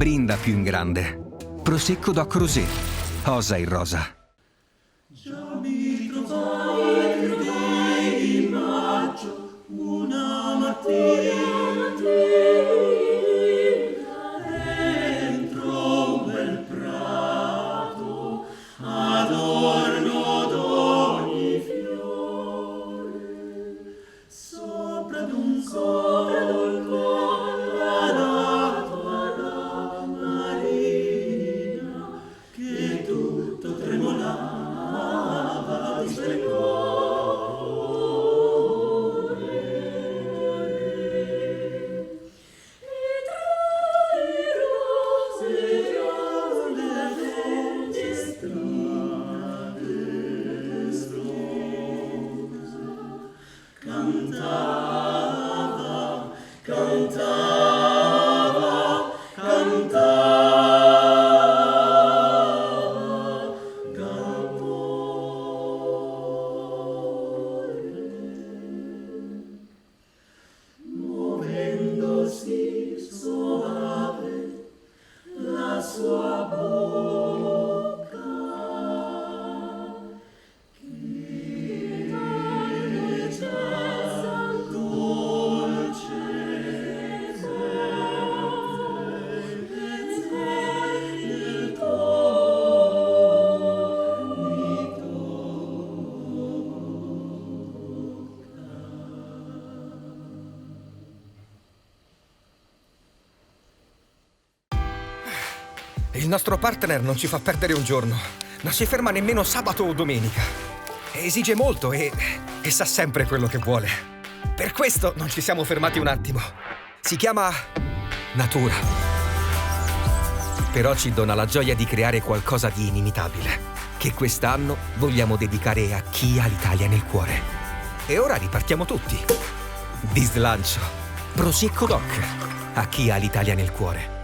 Brinda più in grande. Prosecco Doc Rosé. Osa in rosa. Già mi trovai in maggio una mattina dentro un bel prato adorno d'ogni fiore sopra d'un colle adatto alla marina che tutto tremolava di splendore. E tra le rose gialle strade strose cantava, cantava, cantava d'amore, muovendosi soave la sua bocca che già dolce il tuo mi Il nostro partner non ci fa perdere un giorno. Non si ferma nemmeno sabato o domenica. Esige molto e sa sempre quello che vuole. Per questo non ci siamo fermati un attimo. Si chiama natura. Però ci dona la gioia di creare qualcosa di inimitabile, che quest'anno vogliamo dedicare a chi ha l'Italia nel cuore. E ora ripartiamo tutti. Di slancio. Prosecco Doc. A chi ha l'Italia nel cuore.